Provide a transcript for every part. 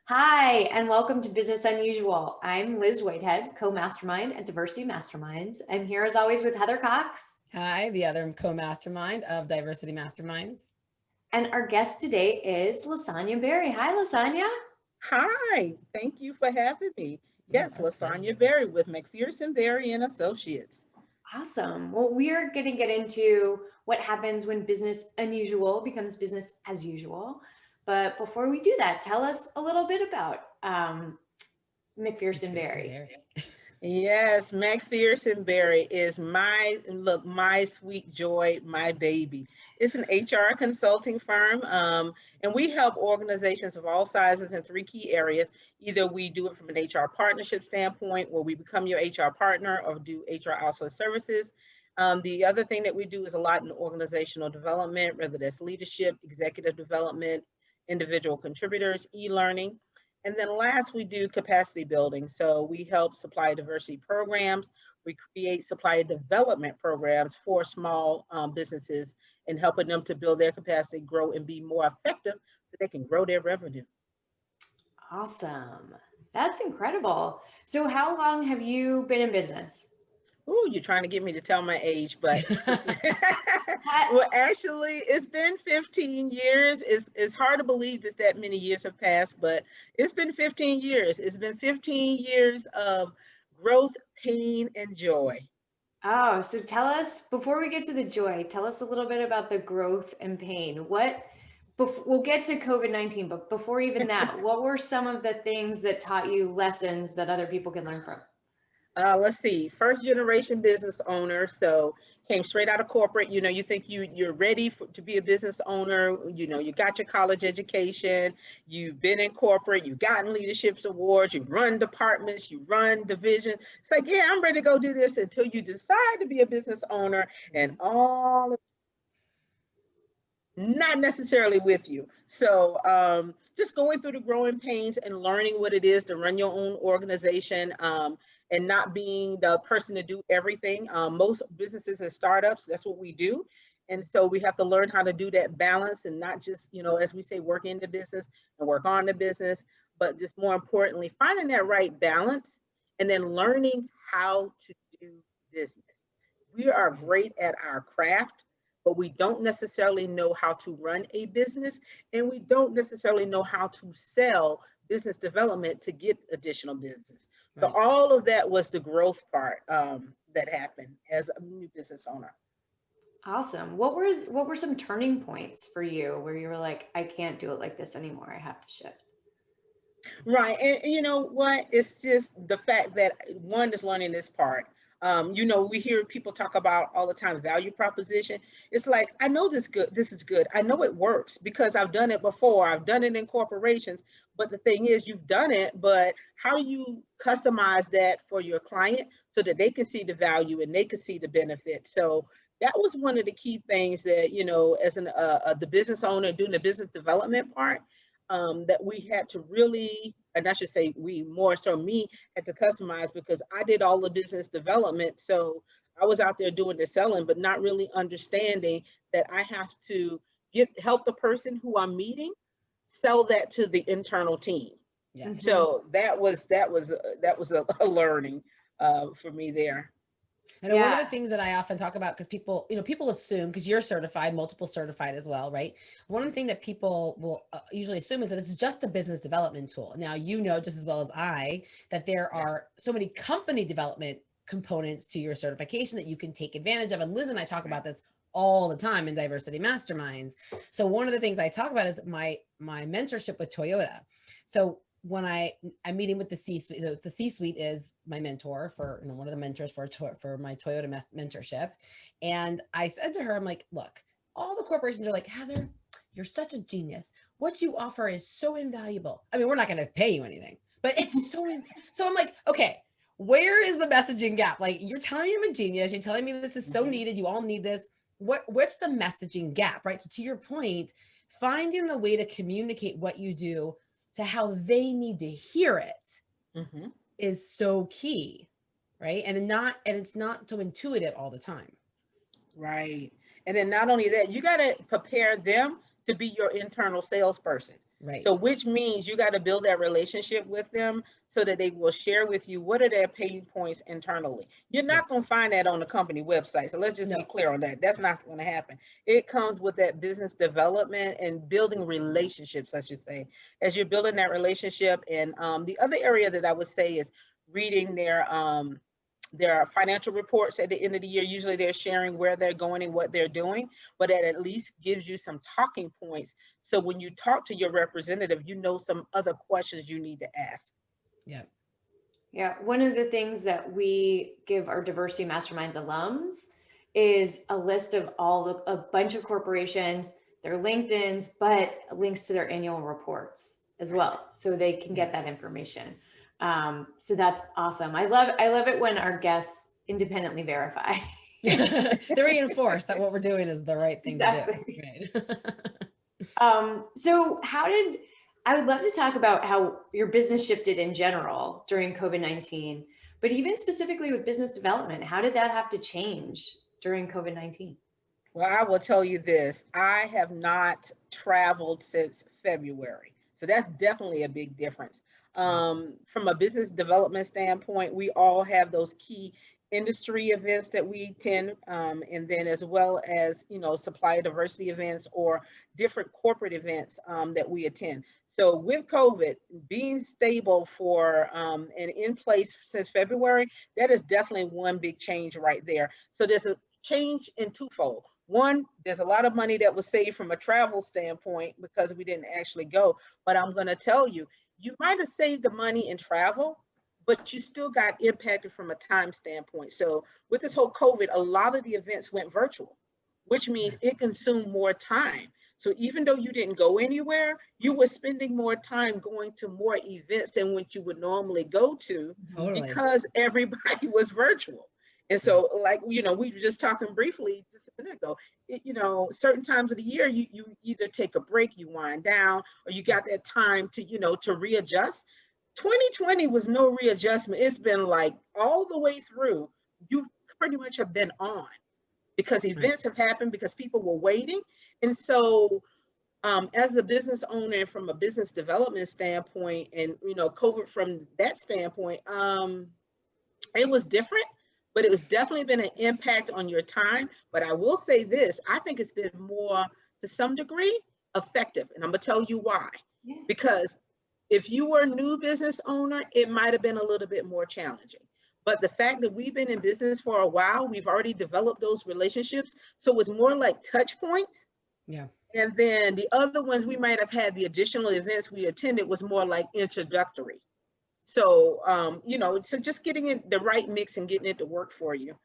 Hi, and welcome to Business Unusual. I'm Liz Whitehead, co-mastermind at Diversity Masterminds. I'm here as always with Heather Cox. Hi, the other co-mastermind of Diversity Masterminds. And our guest today is LaSonya Berry. Hi, LaSonya. Hi, thank you for having me. Yes, Our LaSonya pleasure. Berry with McPherson Berry and Associates. Awesome. Well, we are going to get into what happens when business unusual becomes business as usual. But before we do that, tell us a little bit about McPherson McPherson Berry. Berry. Yes, McPherson Berry is my sweet joy, my baby. It's an HR consulting firm, and we help organizations of all sizes in three key areas. Either we do it from an HR partnership standpoint, where we become your HR partner, or do HR outsourced services. The other thing that we do is a lot in organizational development, whether that's leadership, executive development, individual contributors, e-learning. And then last, we do capacity building. So we help supply diversity programs. We create supply development programs for small businesses and helping them to build their capacity, grow, and be more effective so they can grow their revenue. Awesome. That's incredible. So, how long have you been in business? Ooh, you're trying to get me to tell my age, but Ha- well, actually, it's been 15 years. It's hard to believe that that many years have passed, but it's been 15 years. It's been 15 years of growth, pain, and joy. Oh, so tell us before we get to the joy, tell us a little bit about the growth and pain. We'll get to COVID-19, but before even that, what were some of the things that taught you lessons that other people can learn from? Let's see, first generation business owner. So came straight out of corporate. You think you're ready to be a business owner. You got your college education. You've been in corporate. You've gotten leadership awards. You've run departments. You run division. It's like, yeah, I'm ready to go do this until you decide to be a business owner, and all of not necessarily with you. So just going through the growing pains and learning what it is to run your own organization, and not being the person to do everything. Most businesses and startups, that's what we do. And so we have to learn how to do that balance and not just, as we say, work in the business and work on the business, but just more importantly, finding that right balance and then learning how to do business. We are great at our craft, but we don't necessarily know how to run a business, and we don't necessarily know how to sell business development to get additional business. So Right. all of that was the growth part that happened as a new business owner. Awesome. What were some turning points for you where you were like, I can't do it like this anymore. I have to shift. Right. And you know what? It's just the fact that one is learning this part. We hear people talk about all the time value proposition. It's like, I know this is good. I know it works because I've done it before. I've done it in corporations. But the thing is, you've done it, but how do you customize that for your client so that they can see the value and they can see the benefit? So that was one of the key things that, as the business owner doing the business development part, that we had to really, and I should say we more so me, had to customize because I did all the business development. So I was out there doing the selling, but not really understanding that I have to help the person who I'm meeting sell that to the internal team. Yes. Mhm. So that was a learning for me there. I know one of Yeah. the things that I often talk about, because people assume, because you're certified, multiple certified as well, right? One thing that people will usually assume is that it's just a business development tool. Now, you know just as well as I that there Yeah. are so many company development components to your certification that you can take advantage of. And Liz and I talk Right. about this all the time in Diversity Masterminds. So one of the things I talk about is my mentorship with Toyota. So when I'm meeting with the C-suite, the C-suite is my mentor for, one of the mentors for my Toyota mentorship. And I said to her, I'm like, look, all the corporations are like, Heather, you're such a genius. What you offer is so invaluable. I mean, we're not going to pay you anything, but it's so I'm like, okay, where is the messaging gap? Like, you're telling me I'm a genius. You're telling me this is so Mhm. needed. You all need this. What's the messaging gap, right? So to your point, finding the way to communicate what you do to how they need to hear it Mhm. is so key, right? And it's not so intuitive all the time. Right. And then not only that, you got to prepare them to be your internal salesperson. Right. So which means you got to build that relationship with them so that they will share with you what are their pain points internally. You're not going Yes. to find that on the company website. So let's just be No. clear on that. That's not going to happen. It comes with that business development and building relationships, I should say, as you're building that relationship. And the other area that I would say is reading their financial reports at the end of the year. Usually they're sharing where they're going and what they're doing, but that at least gives you some talking points. So when you talk to your representative, you know some other questions you need to ask. Yeah. Yeah, one of the things that we give our Diversity Masterminds alums is a list of a bunch of corporations, their LinkedIn's, but links to their annual reports as well, so they can get that information. So that's awesome. I love it when our guests independently verify. They reinforce that what we're doing is the right thing to do. Right. So I would love to talk about how your business shifted in general during COVID-19, but even specifically with business development, how did that have to change during COVID-19? Well, I will tell you this, I have not traveled since February. So that's definitely a big difference. From a business development standpoint, we all have those key industry events that we attend, and then as well as, supplier diversity events or different corporate events that we attend. So with COVID being stable for and in place since February, that is definitely one big change right there. So there's a change in twofold. One, there's a lot of money that was saved from a travel standpoint because we didn't actually go. But I'm going to tell you, you might have saved the money in travel, but you still got impacted from a time standpoint. So with this whole COVID, a lot of the events went virtual, which means it consumed more time. So even though you didn't go anywhere, you were spending more time going to more events than what you would normally go to because everybody was virtual. And so, like, we were just talking briefly just a minute ago, certain times of the year, you either take a break, you wind down, or you got that time to, to readjust. 2020 was no readjustment. It's been like all the way through, you pretty much have been on because events have happened because people were waiting. And so as a business owner and from a business development standpoint and, COVID from that standpoint, it was different, but it was definitely been an impact on your time. But I will say this, I think it's been more, to some degree, effective. And I'm gonna tell you why. Yeah. Because if you were a new business owner, it might have been a little bit more challenging. But the fact that we've been in business for a while, we've already developed those relationships. So it's more like touch points. Yeah. And then the other ones we might have had, the additional events we attended was more like introductory. So, so just getting in the right mix and getting it to work for you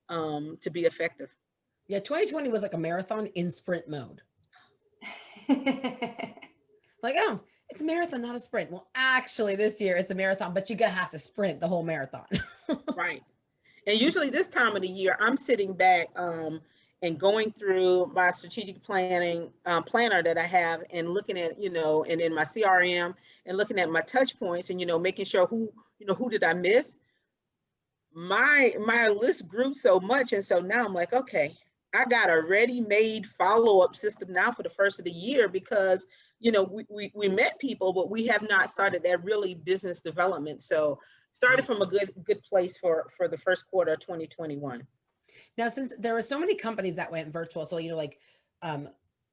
to be effective. Yeah, 2020 was like a marathon in sprint mode. Like, oh, it's a marathon, not a sprint. Well, actually, this year it's a marathon, but you gotta have to sprint the whole marathon. Right. And usually this time of the year, I'm sitting back and going through my strategic planning planner that I have and looking at, and in my CRM and looking at my touch points and, making sure who did I miss? My list grew so much. And so now I'm like, okay, I got a ready-made follow-up system now for the first of the year because, we met people, but we have not started that really business development. So started from a good place for the first quarter of 2021. Now, since there were so many companies that went virtual, so,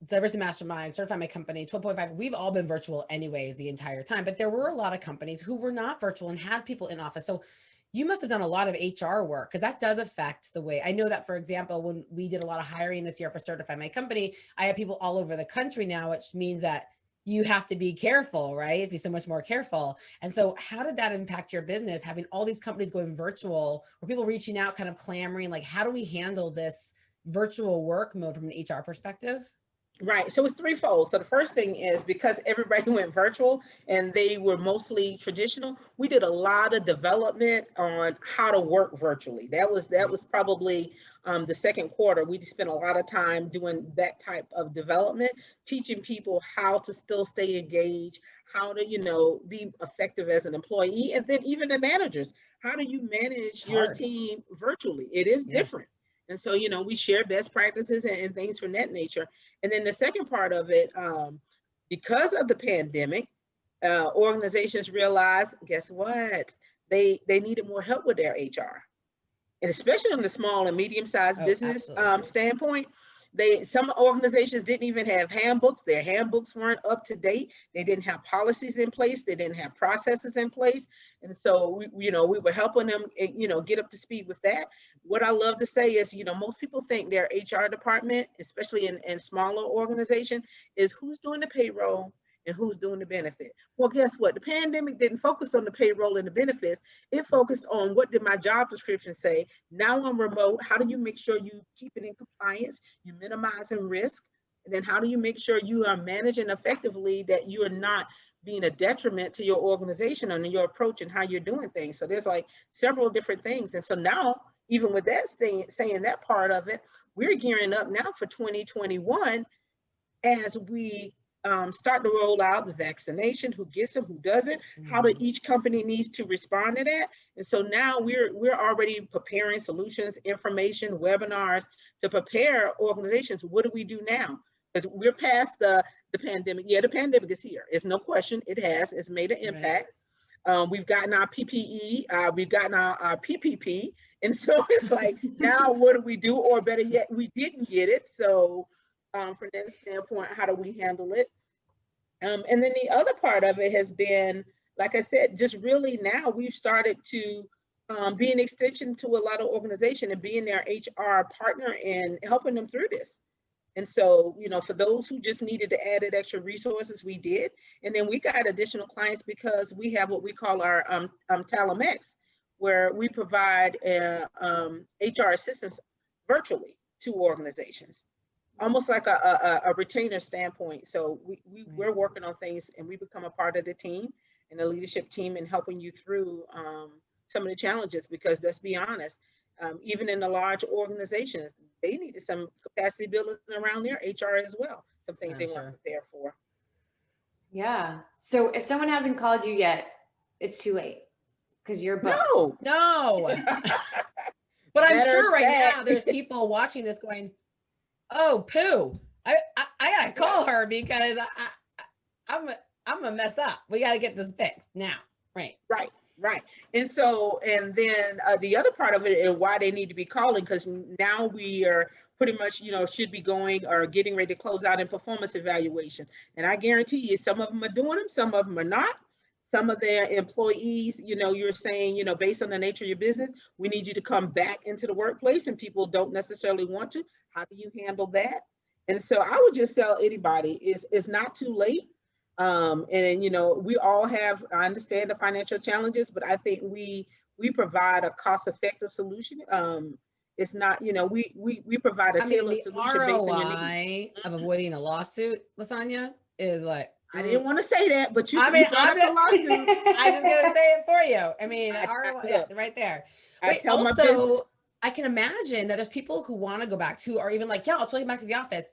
Diversity Masterminds, Certify My Company, 12.5, we've all been virtual anyways the entire time, but there were a lot of companies who were not virtual and had people in office. So you must have done a lot of HR work because that does affect the way. I know that, for example, when we did a lot of hiring this year for Certify My Company, I have people all over the country now, which means that you have to be careful, right? Be so much more careful. And so how did that impact your business, having all these companies going virtual, or people reaching out, kind of clamoring, like, how do we handle this virtual work mode from an HR perspective? Right. So it's threefold. So the first thing is because everybody went virtual and they were mostly traditional, we did a lot of development on how to work virtually. That was probably the second quarter. We spent a lot of time doing that type of development, teaching people how to still stay engaged, how to, be effective as an employee, and then even the managers. How do you manage your team virtually? It is different. And so, we share best practices and things from that nature. And then the second part of it, Because of the pandemic, organizations realized, guess what? They needed more help with their HR. And especially on the small and medium-sized business standpoint, some organizations didn't even have handbooks. Their handbooks weren't up to date. They didn't have policies in place. They didn't have processes in place. And so we were helping them, get up to speed with that. What I love to say is, most people think their HR department, especially in smaller organizations, is who's doing the payroll and who's doing the benefit. Well, guess what? The pandemic didn't focus on the payroll and the benefits. It focused on, what did my job description say? Now I'm remote. How do you make sure you keep it in compliance? You minimizing risk. And then how do you make sure you are managing effectively, that you are not being a detriment to your organization and your approach and how you're doing things? So there's like several different things. And so now, even with that saying that part of it, we're gearing up now for 2021 as we start to roll out the vaccination, who gets it, who doesn't, how do each company needs to respond to that. And so now we're already preparing solutions, information, webinars to prepare organizations. What do we do now? Because we're past the pandemic. Yeah, the pandemic is here. It's no question. It's made an impact. Right. We've gotten our PPE, we've gotten our PPP. And so it's like, now what do we do? Or better yet, we didn't get it. So from that standpoint, how do we handle it? And then the other part of it has been, like I said, just really now we've started to be an extension to a lot of organizations and being their HR partner and helping them through this. And so, for those who just needed to add extra resources, we did. And then we got additional clients because we have what we call our Talamex, where we provide HR assistance virtually to organizations, almost like a retainer standpoint. So we're working on things, and we become a part of the team and the leadership team, and helping you through some of the challenges, because let's be honest, even in the large organizations, they needed some capacity building around their HR as well. Some things they weren't prepared for. Yeah. So if someone hasn't called you yet, it's too late, because you're booked. No. But I'm sure right now there's people watching this going, "Oh, Pooh, I gotta call her because I'm gonna mess up. We gotta get this fixed now." Right. And so, and then the other part of it is why they need to be calling, because now we are pretty much, should be going or getting ready to close out in performance evaluation. And I guarantee you, some of them are doing them, some of them are not. Some of their employees, you're saying, based on the nature of your business, we need you to come back into the workplace, and people don't necessarily want to. How do you handle that? And so I would just tell anybody, it's not too late. And we all have, I understand the financial challenges, but I think we provide a cost-effective solution. It's not, we provide a tailored solution based on your need. Of avoiding a lawsuit, LaSonya, is like, I didn't want to say that, but you. I mean, I'm just gonna say it for you. I mean, right there. Wait, also, I can imagine that there's people who want to go back, who are even like, "Yeah, I'll totally get back to the office,"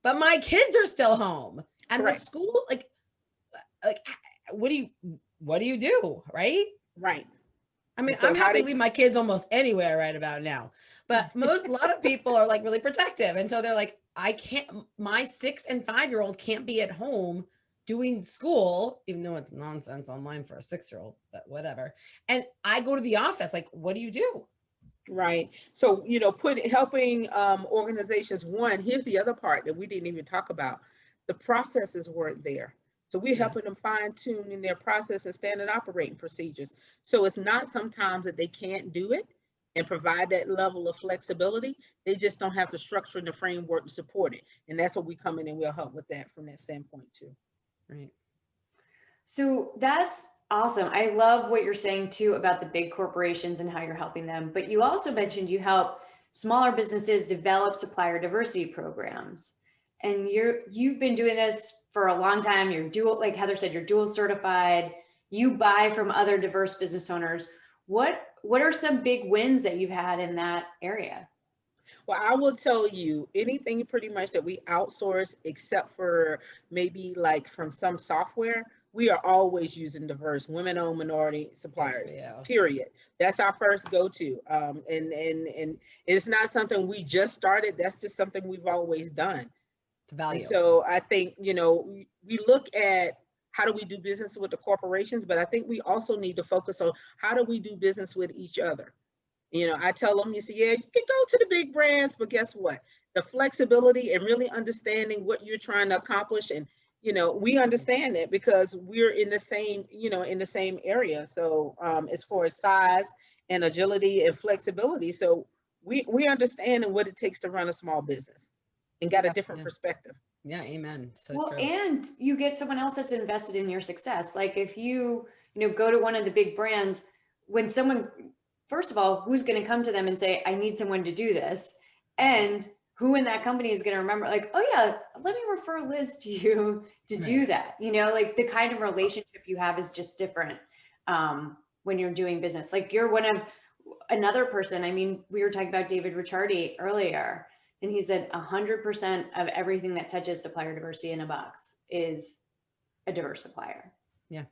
but my kids are still home, and Correct. The school, like, what do you do, right? Right. I mean, so I'm happy to leave my kids almost anywhere right about now, but a lot of people are like really protective, and so they're like, I can't. My 6 and 5-year-old can't be at home doing school, even though it's nonsense online for a 6-year-old, but whatever. And I go to the office, like, what do you do? Right. So, helping organizations, here's the other part that we didn't even talk about. The processes weren't there. So we're helping them fine tune in their process and standard operating procedures. So it's not sometimes that they can't do it and provide that level of flexibility. They just don't have the structure and the framework to support it. And that's what we come in and we'll help with that from that standpoint too. Right. So that's awesome. I love what you're saying too about the big corporations and how you're helping them. But you also mentioned you help smaller businesses develop supplier diversity programs. And you've been doing this for a long time. You're dual, like Heather said, you're dual certified. You buy from other diverse business owners. What are some big wins that you've had in that area? Well, I will tell you, anything pretty much that we outsource, except for maybe like from some software, we are always using diverse women-owned minority suppliers, period. That's our first go-to. And it's not something we just started. That's just something we've always done. Value. And so I think, we look at how do we do business with the corporations, but I think we also need to focus on how do we do business with each other. I tell them, you say, yeah, you can go to the big brands, but guess what? The flexibility and really understanding what you're trying to accomplish. And, we understand that because we're in the same area. So as far as size and agility and flexibility. So we understand what it takes to run a small business and got a different perspective. Yeah, amen. So well, true. And you get someone else that's invested in your success. Like if you go to one of the big brands, when someone, first of all, who's going to come to them and say, I need someone to do this? And who in that company is going to remember, like, oh yeah, let me refer Liz to you to do that. Like the kind of relationship you have is just different when you're doing business. Like you're one of another person. I mean, we were talking about David Ricciardi earlier, and he said 100% of everything that touches supplier diversity in a box is a diverse supplier. Yeah.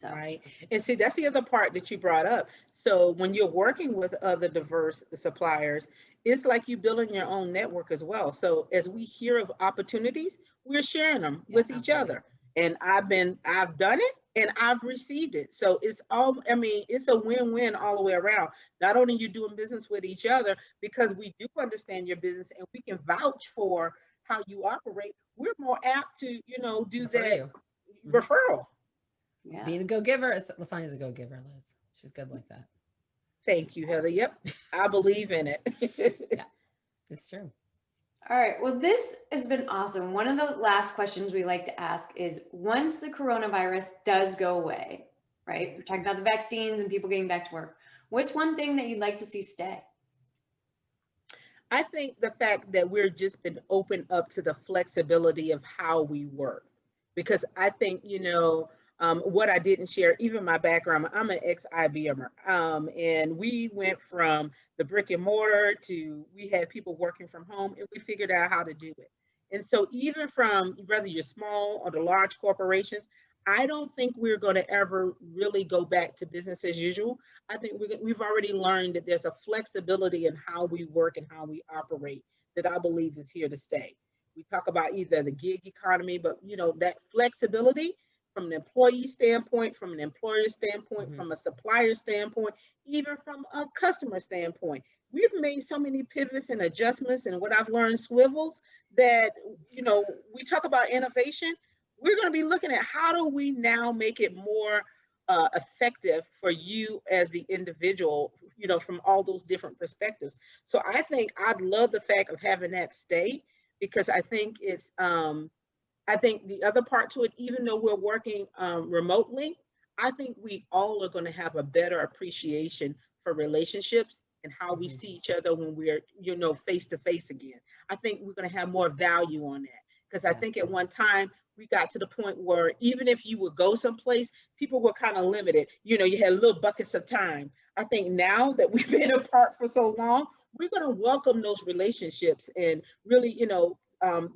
So. Right. And see, that's the other part that you brought up. So when you're working with other diverse suppliers, it's like you building your own network as well. So as we hear of opportunities, we're sharing them with each other. And I've done it and I've received it. So it's a win-win all the way around. Not only you doing business with each other, because we do understand your business and we can vouch for how you operate, we're more apt to, do that referral. Yeah. Being a go-giver. LaSonya's a go-giver, Liz. She's good like that. Thank you, Heather. Yep. I believe in it. Yeah, it's true. All right. Well, this has been awesome. One of the last questions we like to ask is, once the coronavirus does go away, right? We're talking about the vaccines and people getting back to work. What's one thing that you'd like to see stay? I think the fact that we're just been open up to the flexibility of how we work, because I think, what I didn't share, even my background, I'm an ex-IBMer, and we went from the brick and mortar to we had people working from home, and we figured out how to do it. And so even from whether you're small or the large corporations, I don't think we're going to ever really go back to business as usual. I think we've already learned that there's a flexibility in how we work and how we operate that I believe is here to stay. We talk about either the gig economy, but that flexibility from an employee standpoint, from an employer standpoint, from a supplier standpoint, even from a customer standpoint. We've made so many pivots and adjustments, and what I've learned swivels that, we talk about innovation. We're going to be looking at how do we now make it more effective for you as the individual, from all those different perspectives. So I think I'd love the fact of having that stay, because I think it's, I think the other part to it, even though we're working remotely, I think we all are going to have a better appreciation for relationships and how we see each other when we're, face to face again. I think we're going to have more value on that, because I think at one time we got to the point where even if you would go someplace, people were kind of limited. You had little buckets of time. I think now that we've been apart for so long, we're going to welcome those relationships and really,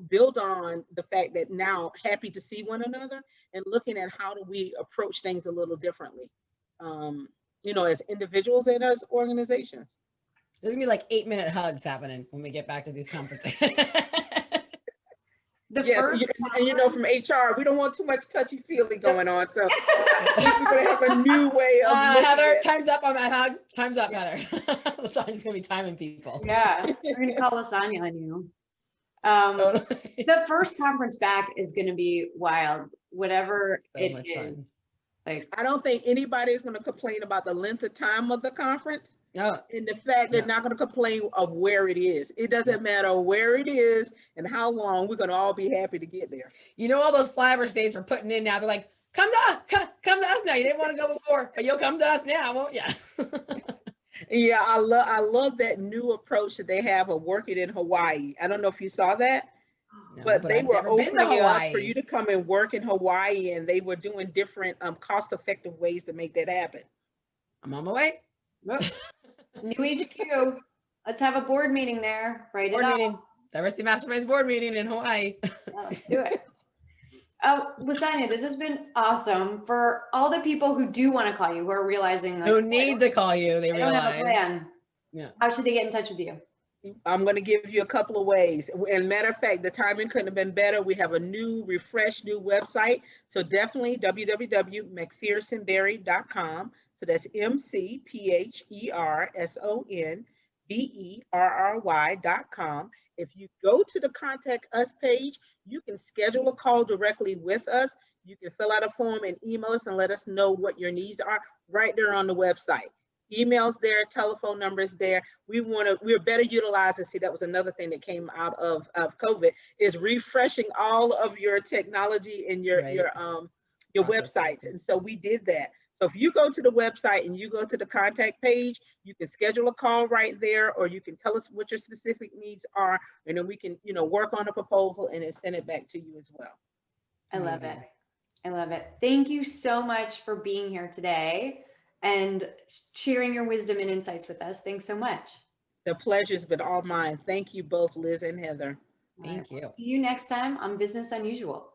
build on the fact that now happy to see one another and looking at how do we approach things a little differently, as individuals and as organizations. There's gonna be like 8-minute hugs happening when we get back to these conferences. First, and from HR, we don't want too much touchy-feely going on. So I think we're going to have a new way of Heather, time's up on that hug. Time's up, Heather. LaSonya's going to be timing people. Yeah, we're going to call LaSonya on you. Totally. The first conference back is going to be wild, whatever So it much is. fun. I don't think anybody is going to complain about the length of time of the conference. No. And the fact they're not going to complain of where it is. It doesn't matter where it is and how long, we're going to all be happy to get there. All those flyover states we're putting in now, they're like, come to us now. You didn't want to go before, but you'll come to us now, won't you? Yeah, I love that new approach that they have of working in Hawaii. I don't know if you saw that. No, but they were opening it up for you to come and work in Hawaii, and they were doing different cost-effective ways to make that happen. I'm on my way. New HQ. Let's have a board meeting there. Board meeting. Diversity Masterminds board meeting in Hawaii. Yeah, let's do it. LaSonya, this has been awesome. For all the people who do want to call you, who are realizing who need to call you, they realize. don't have a plan. Yeah. How should they get in touch with you? I'm going to give you a couple of ways. And matter of fact, the timing couldn't have been better. We have a new, refreshed, new website. So definitely www.McPhersonberry.com. So that's McPhersonberry.com. If you go to the Contact Us page, you can schedule a call directly with us. You can fill out a form and email us and let us know what your needs are right there on the website. Emails there, telephone numbers there. We're better utilizing. See, that was another thing that came out of COVID, is refreshing all of your technology and your websites. And so we did that. So if you go to the website and you go to the contact page, you can schedule a call right there, or you can tell us what your specific needs are, and then we can, work on a proposal and then send it back to you as well. I love it. I love it. Thank you so much for being here today and sharing your wisdom and insights with us. Thanks so much. The pleasure's been all mine. Thank you both, Liz and Heather. Thank you. See you next time on Business Unusual.